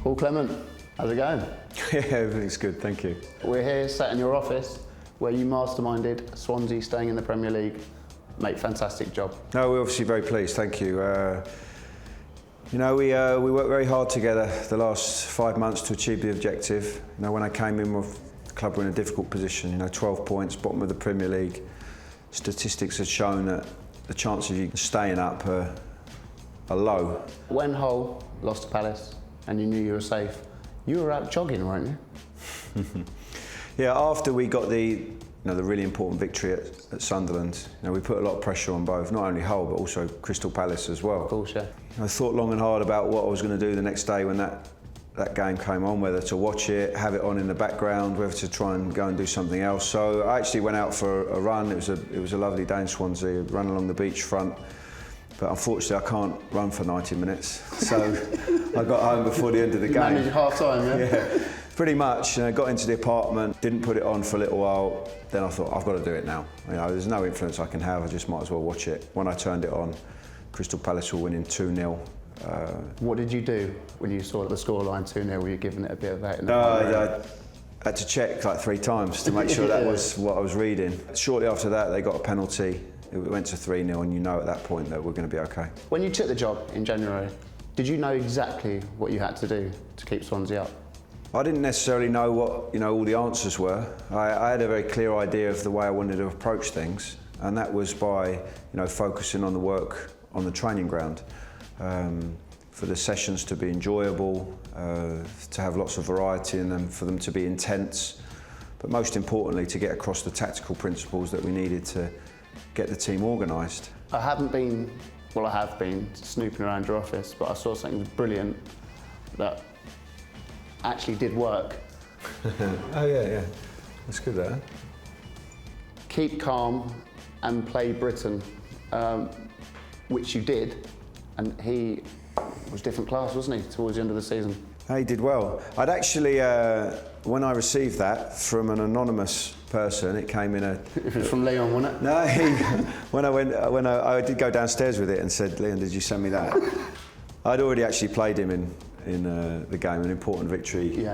Paul Clement, how's it going? Yeah, everything's good, thank you. We're here sat in your office where you masterminded Swansea staying in the Premier League. Mate, fantastic job. No, we're obviously very pleased, thank you. We worked very hard together the last 5 months to achieve the objective. When I came in, the club were in a difficult position. 12 points, bottom of the Premier League. Statistics had shown that the chances of you staying up are low. When Hull lost to Palace and you knew you were safe, you were out jogging, weren't you? Yeah, after we got the really important victory at Sunderland, we put a lot of pressure on both, not only Hull but also Crystal Palace as well. Of course, yeah. I thought long and hard about what I was going to do the next day when that game came on, whether to watch it, have it on in the background, whether to try and go and do something else. So I actually went out for a run. It was a lovely day in Swansea, run along the beachfront. But unfortunately, I can't run for 90 minutes. So I got home before the end of the game. You managed half time, yeah? Yeah, pretty much. Got into the apartment, didn't put it on for a little while. Then I thought, I've got to do it now. There's no influence I can have. I just might as well watch it. When I turned it on, Crystal Palace were winning 2-0. What did you do when you saw the scoreline 2-0? Were you giving it a bit of that? No, I had to check like 3 times to make sure that was what I was reading. Shortly after that, they got a penalty. It went to 3-0, and at that point that we're going to be okay. When you took the job in January, did you know exactly what you had to do to keep Swansea up? I didn't necessarily know what all the answers were. I had a very clear idea of the way I wanted to approach things, and that was by focusing on the work on the training ground. For the sessions to be enjoyable, to have lots of variety in them, for them to be intense, but most importantly to get across the tactical principles that we needed to get the team organised. I have been snooping around your office, but I saw something brilliant that actually did work. Oh yeah, that's good that. Keep calm and play Britton, which you did, and he was different class, wasn't he, towards the end of the season? He did well. I'd actually, when I received that from an anonymous person, it came in a... It was from Leon, wasn't it? No, when I did go downstairs with it and said, Leon, did you send me that? I'd already actually played him in the game, an important victory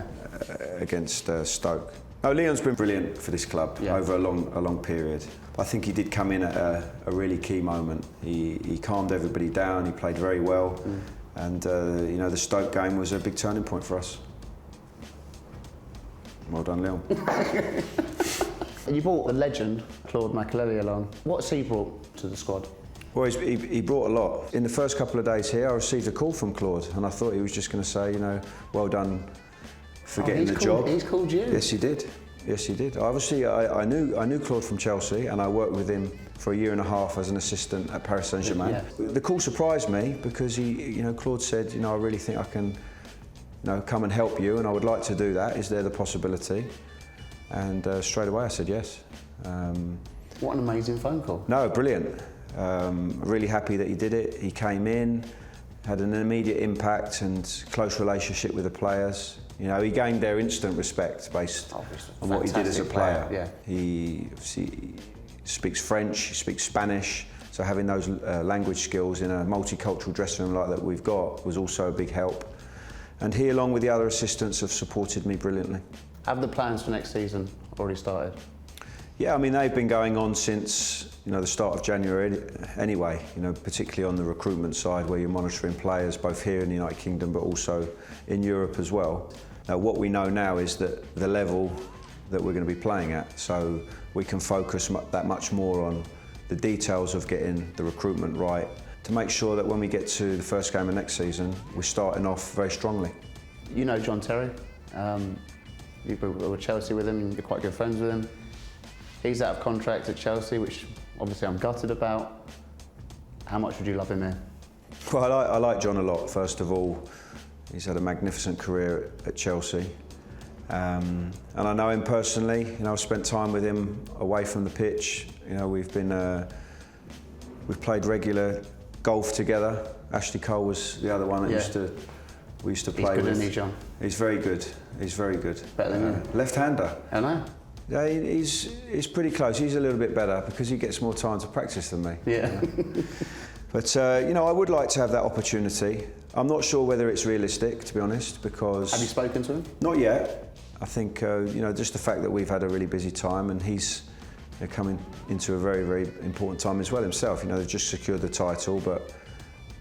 against Stoke. No, Leon's been brilliant for this club over a long period. I think he did come in at a really key moment. He calmed everybody down, he played very well. And the Stoke game was a big turning point for us. Well done, Leon. You brought the legend, Claude Makelele, along. What's he brought to the squad? Well, he brought a lot. In the first couple of days here, I received a call from Claude, and I thought he was just going to say, well done for getting the job. He's called you? Yes, he did. Yes, he did. Obviously, I knew Claude from Chelsea, and I worked with him for 1.5 years as an assistant at Paris Saint-Germain. Yeah. The call surprised me because Claude said, I really think I can, come and help you, and I would like to do that. Is there the possibility? And straight away I said yes. What an amazing phone call. No, brilliant. Really happy that he did it. He came in, had an immediate impact and close relationship with the players. He gained their instant respect based on what he did as a player. Yeah. He speaks French, he speaks Spanish, so having those language skills in a multicultural dressing room like that we've got was also a big help. And he, along with the other assistants, have supported me brilliantly. Have the plans for next season already started? Yeah, they've been going on since the start of January anyway, particularly on the recruitment side where you're monitoring players both here in the United Kingdom but also in Europe as well. Now, what we know now is that the level that we're going to be playing at, so we can focus that much more on the details of getting the recruitment right to make sure that when we get to the first game of next season, we're starting off very strongly. You know John Terry, you were at Chelsea with him, you're quite good friends with him. He's out of contract at Chelsea, which obviously I'm gutted about. How much would you love him here? Well, I like John a lot, first of all. He's had a magnificent career at Chelsea. And I know him personally. I've spent time with him away from the pitch. We've played regular golf together. Ashley Cole was the other one that we used to play with. He's good, isn't he, John? He's very good. He's very good. Better than you? Left-hander. I know. Yeah, he's pretty close. He's a little bit better because he gets more time to practice than me. Yeah. But you know, I would like to have that opportunity. I'm not sure whether it's realistic, to be honest, because... Have you spoken to him? Not yet. I think you know, just the fact that we've had a really busy time, and he's coming into a very, very important time as well himself. You know, they've just secured the title, but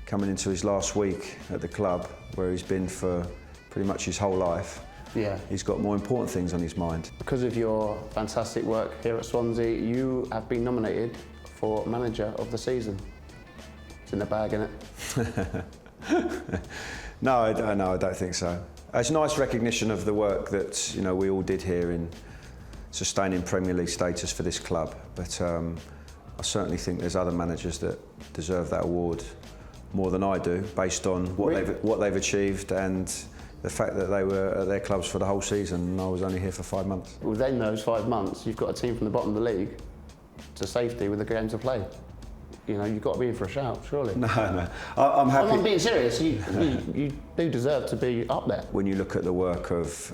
coming into his last week at the club, where he's been for pretty much his whole life, he's got more important things on his mind. Because of your fantastic work here at Swansea, you have been nominated for Manager of the Season. It's in the bag, innit? No, I don't think so. It's nice recognition of the work that, you know, we all did here in sustaining Premier League status for this club, but I certainly think there's other managers that deserve that award more than I do, based on what they've achieved and the fact that they were at their clubs for the whole season and I was only here for 5 months. Within those 5 months, you've got a team from the bottom of the league to safety with a game to play. You know, you've got to be in for a shout, surely. No, I'm happy. I'm being serious. You do deserve to be up there. When you look at the work of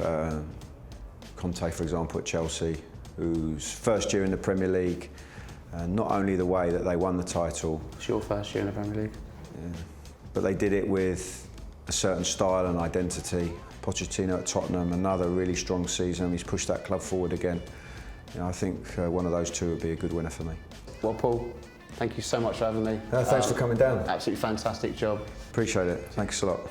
Conte, for example, at Chelsea, whose first year in the Premier League, not only the way that they won the title. It's your first year in the Premier League. Yeah, but they did it with a certain style and identity. Pochettino at Tottenham, another really strong season. He's pushed that club forward again. You know, I think one of those two would be a good winner for me. Well, Paul, thank you so much for having me. Thanks for coming down. Absolutely fantastic job. Appreciate it. Thanks a lot.